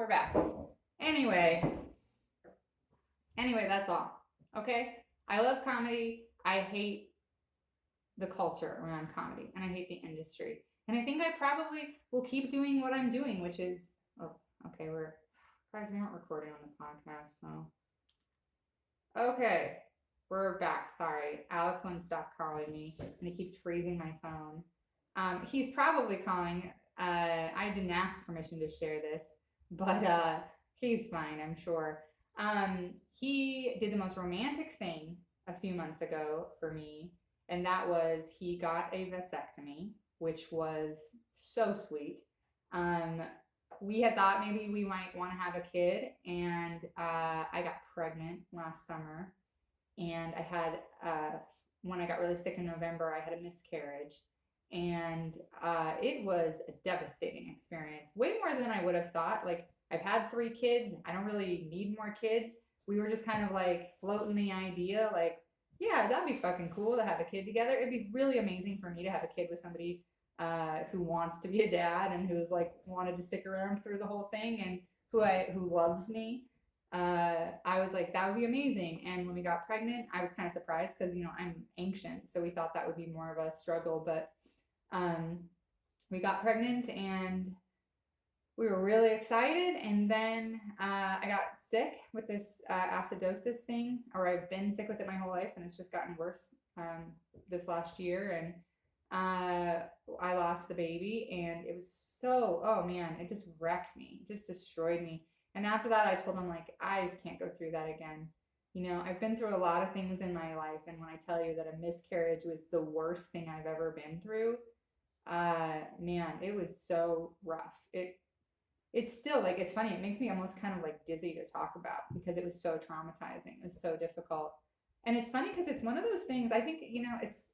we're back. Anyway, that's all. Okay? I love comedy. I hate the culture around comedy and I hate the industry. And I think I probably will keep doing what I'm doing, which is, oh, okay, guys, we aren't recording on the podcast, so. Okay, we're back. Sorry. Alex won't stop calling me and he keeps freezing my phone. He's probably calling. I didn't ask permission to share this, but he's fine, I'm sure. He did the most romantic thing a few months ago for me, and that was he got a vasectomy, which was so sweet. We had thought maybe we might want to have a kid, and I got pregnant last summer, and I had when I got really sick in November, I had a miscarriage, and it was a devastating experience, way more than I would have thought. Like, I've had 3 kids, I don't really need more kids. We were just kind of like floating the idea, like, yeah, that'd be fucking cool to have a kid together. It'd be really amazing for me to have a kid with somebody who wants to be a dad and who's like wanted to stick around through the whole thing and who loves me. I was like, that would be amazing. And when we got pregnant, I was kind of surprised because, I'm ancient. So we thought that would be more of a struggle. But we got pregnant and we were really excited. And then I got sick with this acidosis thing, or I've been sick with it my whole life, and it's just gotten worse this last year. And I lost the baby, and it was so, oh man, it just wrecked me, it just destroyed me. And after that, I told him, like, I just can't go through that again. I've been through a lot of things in my life, and when I tell you that a miscarriage was the worst thing I've ever been through, man, it was so rough. It's still, like, it's funny, it makes me almost kind of like dizzy to talk about because it was so traumatizing. It was so difficult. And it's funny because it's one of those things, I think, it's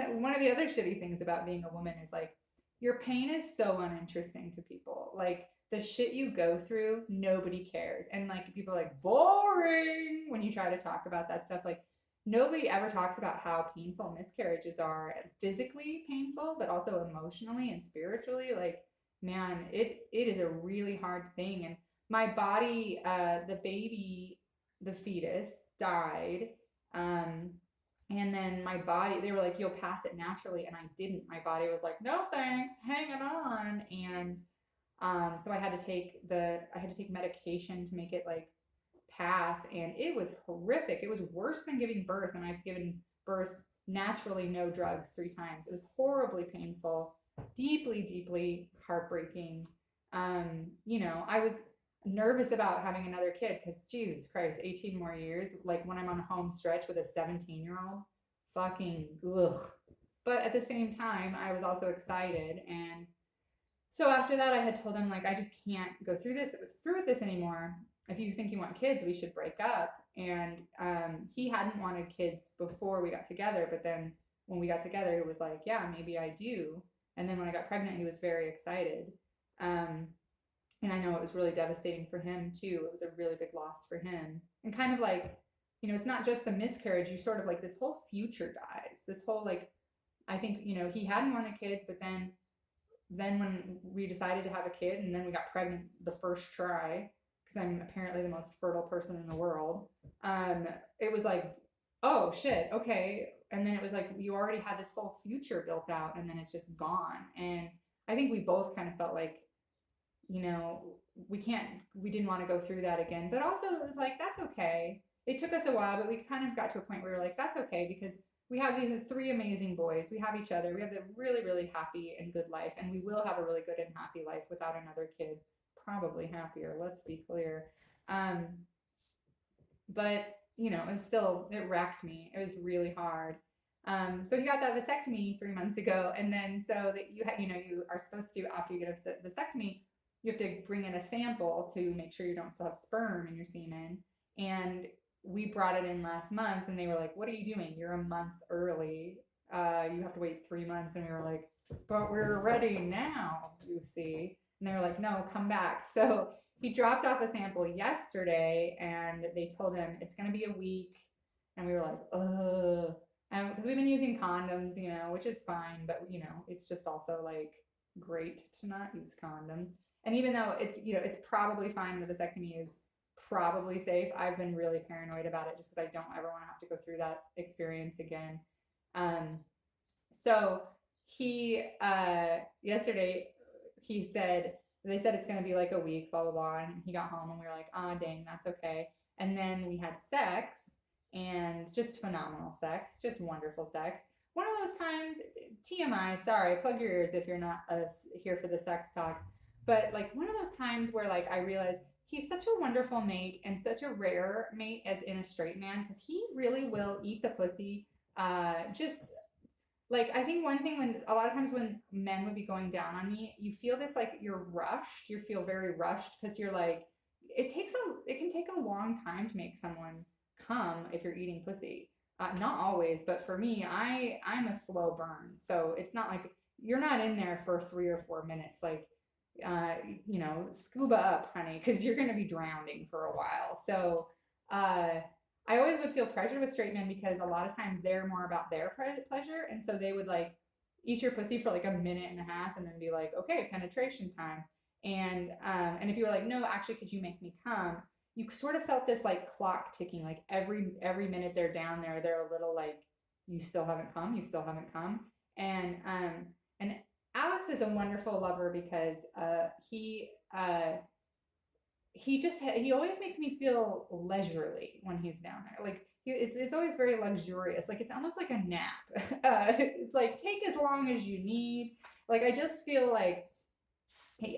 one of the other shitty things about being a woman is, like, your pain is so uninteresting to people. Like, the shit you go through, nobody cares. And, like, people are like, boring when you try to talk about that stuff. Like, nobody ever talks about how painful miscarriages are, physically painful, but also emotionally and spiritually. Like, man, it is a really hard thing. And my body, the baby, the fetus died. And then my body, they were like, you'll pass it naturally. And I didn't. My body was like, no thanks, hanging on. And so I had to take medication to make it like pass. And it was horrific. It was worse than giving birth. And I've given birth naturally, no drugs, 3 times. It was horribly painful, deeply, deeply heartbreaking. I was nervous about having another kid because Jesus Christ, 18 more years, like when I'm on a home stretch with a 17-year-old, fucking ugh. But at the same time, I was also excited. And so after that, I had told him, like, I just can't go through with this anymore. If you think you want kids, we should break up. And he hadn't wanted kids before we got together, but then when we got together, it was like, yeah, maybe I do. And then when I got pregnant, he was very excited. And I know it was really devastating for him too. It was a really big loss for him. And kind of like, it's not just the miscarriage, you sort of like this whole future dies. This whole, like, I think, he hadn't wanted kids, but then when we decided to have a kid and then we got pregnant the first try, because I'm apparently the most fertile person in the world, it was like, oh shit, okay. And then it was like, you already had this whole future built out and then it's just gone. And I think we both kind of felt like, we didn't want to go through that again. But also it was like, that's okay. It took us a while, but we kind of got to a point where we were like, that's okay, because we have these 3 amazing boys. We have each other. We have a really, really happy and good life. And we will have a really good and happy life without another kid. Probably happier, let's be clear. But, it wrecked me. It was really hard. So he got that vasectomy 3 months ago. And then so that you are supposed to, after you get a vasectomy, you have to bring in a sample to make sure you don't still have sperm in your semen. And we brought it in last month and they were like, what are you doing? You're a month early. You have to wait 3 months. And we were like, but we're ready now, you see. And they were like, no, come back. So he dropped off a sample yesterday and they told him it's going to be a week. And we were like, ugh. Because we've been using condoms, which is fine. But, it's just also like great to not use condoms. And even though it's, it's probably fine, the vasectomy is probably safe, I've been really paranoid about it just because I don't ever want to have to go through that experience again. Um, so he, yesterday, he said, they said it's going to be like a week, blah, blah, blah. And he got home and we were like, ah, dang, that's okay. And then we had sex, and just phenomenal sex, just wonderful sex. One of those times, TMI, sorry, plug your ears if you're not here for the sex talks, but like one of those times where like I realized he's such a wonderful mate and such a rare mate as in a straight man, because he really will eat the pussy. Just like, I think one thing, when a lot of times when men would be going down on me, you feel this like you're rushed. You feel very rushed because you're like, it can take a long time to make someone come if you're eating pussy. Not always, but for me, I'm a slow burn. So it's not like you're not in there for 3 or 4 minutes. Like, uh, scuba up, honey, because you're gonna be drowning for a while. So, uh, I always would feel pressure with straight men because a lot of times they're more about their pleasure, and so they would like eat your pussy for like a minute and a half, and then be like, "Okay, penetration time." And if you were like, "No, actually, could you make me come?" You sort of felt this like clock ticking, like every minute they're down there, they're a little like, "You still haven't come, you still haven't come," and Alex is a wonderful lover because he always makes me feel leisurely when he's down there. Like it's always very luxurious. Like it's almost like a nap. It's like take as long as you need. Like I just feel like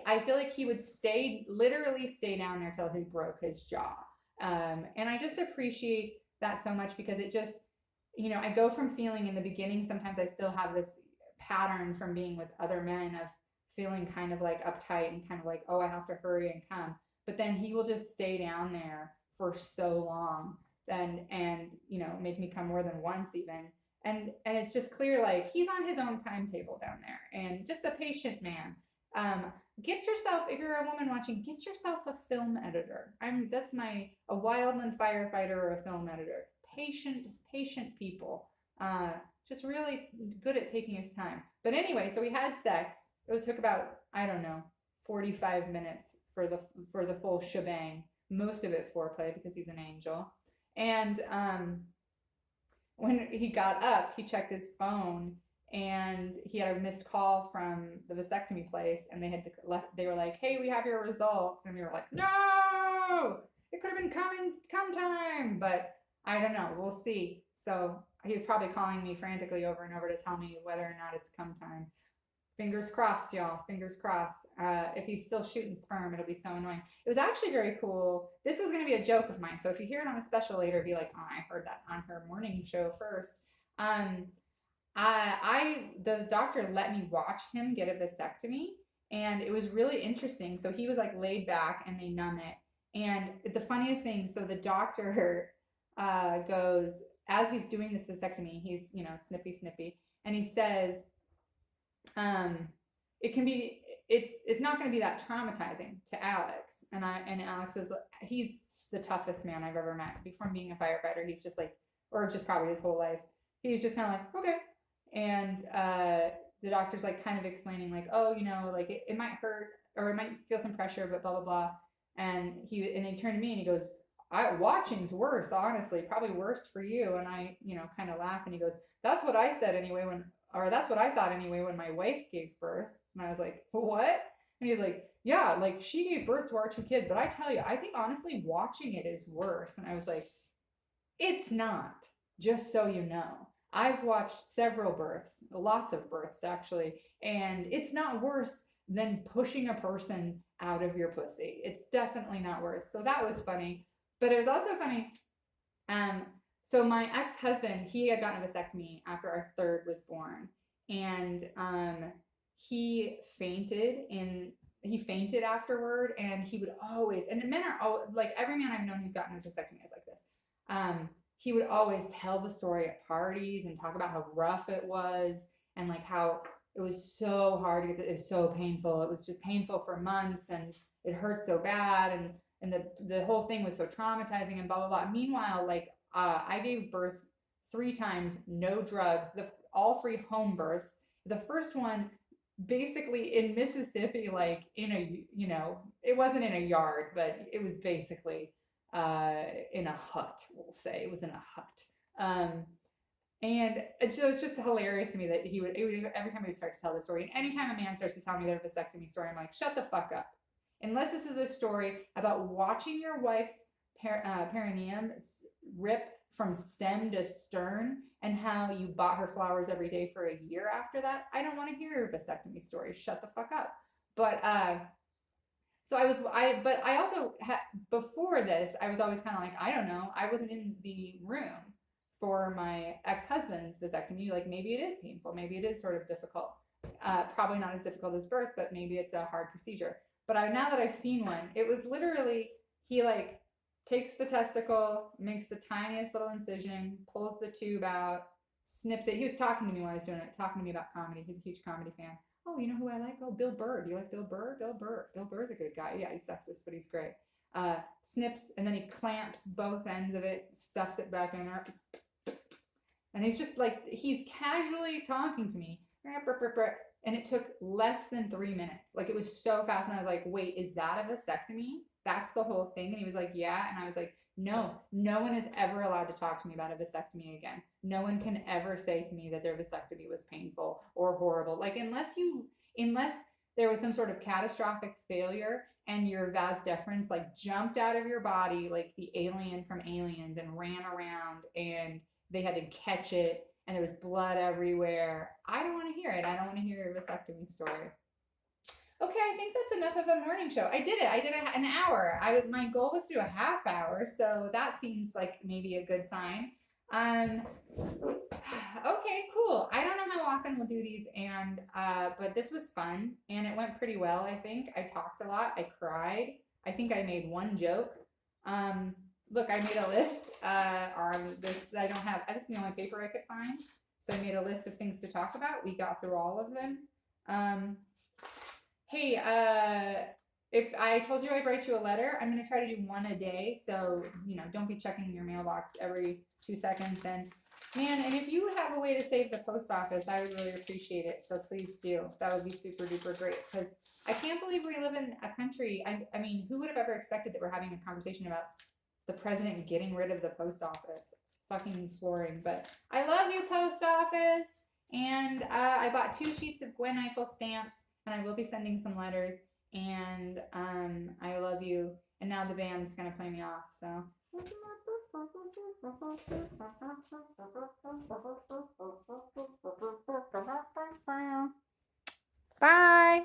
I feel like he would literally stay down there till he broke his jaw. And I just appreciate that so much because it just, I go from feeling in the beginning, sometimes I still have this pattern from being with other men of feeling kind of like uptight and kind of like, oh, I have to hurry and come. But then he will just stay down there for so long and make me come more than once even. And it's just clear like he's on his own timetable down there and just a patient man. Get yourself, if you're a woman watching, get yourself a film editor. That's a wildland firefighter or a film editor. Patient people. Just really good at taking his time. But anyway, so we had sex. Took about, I don't know, 45 minutes for the full shebang. Most of it foreplay because he's an angel. And when he got up, he checked his phone and he had a missed call from the vasectomy place, and they were like, "Hey, we have your results," and we were like, "No, it could have been come time," but I don't know. We'll see. So he was probably calling me frantically over and over to tell me whether or not it's come time. Fingers crossed, y'all. Fingers crossed. If he's still shooting sperm, it'll be so annoying. It was actually very cool. This is going to be a joke of mine. So if you hear it on a special later, be like, "Oh, I heard that on her morning show first." The doctor let me watch him get a vasectomy, and it was really interesting. So he was like laid back, and they numb it. And the funniest thing, so the doctor goes, as he's doing this vasectomy, he's snippy, and he says, it's not going to be that traumatizing to Alex. And Alex he's the toughest man I've ever met from being a firefighter. He's just like, or just probably his whole life, he's just kind of like, okay. And the doctor's like kind of explaining like, oh, like it might hurt or it might feel some pressure, but blah blah blah. And he turned to me and he goes, watching's worse, honestly, probably worse for you. And I kind of laugh, and he goes, that's what I said anyway that's what I thought anyway when my wife gave birth. And I was like, what? And he's like, yeah, like she gave birth to our 2 kids, but I tell you, I think honestly watching it is worse. And I was like, it's not, just so you know. I've watched several births, lots of births actually, and it's not worse than pushing a person out of your pussy. It's definitely not worse. So that was funny. But it was also funny. So my ex-husband, he had gotten a vasectomy after our 3rd was born, and he fainted afterward, and he would always, and men are like, every man I've known who's gotten a vasectomy is like this. He would always tell the story at parties and talk about how rough it was, and like how it was so hard to get it was so painful. It was just painful for months, and it hurt so bad, and the whole thing was so traumatizing, and blah blah blah. Meanwhile, like I gave birth 3 times, no drugs, all 3 home births. The first one, basically in Mississippi, like in a, it wasn't in a yard, but it was basically in a hut, we'll say. It was in a hut. Um, and so it's just hilarious to me that every time he would start to tell the story, and anytime a man starts to tell me their vasectomy story, I'm like, shut the fuck up. Unless this is a story about watching your wife's perineum rip from stem to stern and how you bought her flowers every day for a year after that, I don't want to hear your vasectomy story. Shut the fuck up. But so but I also before this, I was always kind of like, I don't know. I wasn't in the room for my ex-husband's vasectomy. Like maybe it is painful. Maybe it is sort of difficult. Probably not as difficult as birth, but maybe it's a hard procedure. But now that I've seen one, it was literally, he like takes the testicle, makes the tiniest little incision, pulls the tube out, snips it. He was talking to me while I was doing it, talking to me about comedy. He's a huge comedy fan. Oh, you know who I like? Oh, Bill Burr. Do you like Bill Burr? Bill Burr. Bill Burr's a good guy. Yeah, he's sexist, but he's great. Snips, and then he clamps both ends of it, stuffs it back in there. And he's just like, he's casually talking to me. And it took less than 3 minutes. Like, it was so fast. And I was like, wait, is that a vasectomy? That's the whole thing? And he was like, yeah. And I was like, no one is ever allowed to talk to me about a vasectomy again. No one can ever say to me that their vasectomy was painful or horrible. Like, unless there was some sort of catastrophic failure and your vas deferens like jumped out of your body like the alien from Aliens and ran around and they had to catch it and there was blood everywhere. I don't want to hear it. I don't want to hear your vasectomy story. Okay, I think that's enough of a morning show. I did it. I did an hour. My goal was to do a half hour, so that seems like maybe a good sign. Okay, cool. I don't know how often we'll do these, and but this was fun, and it went pretty well. I think I talked a lot. I cried. I think I made one joke. Look, I made a list on this. I don't have. This is the only paper I could find, so I made a list of things to talk about. We got through all of them. Hey, if I told you I'd write you a letter, I'm going to try to do one a day. So, don't be checking your mailbox every 2 seconds. And man, and if you have a way to save the post office, I would really appreciate it. So please do. That would be super duper great. Because I can't believe we live in a country. I mean, who would have ever expected that we're having a conversation about the president getting rid of the post office? Fucking flooring. But I love you, post office. And I bought 2 sheets of Gwen Eiffel stamps. And I will be sending some letters, and I love you. And now the band's gonna play me off, so. Bye.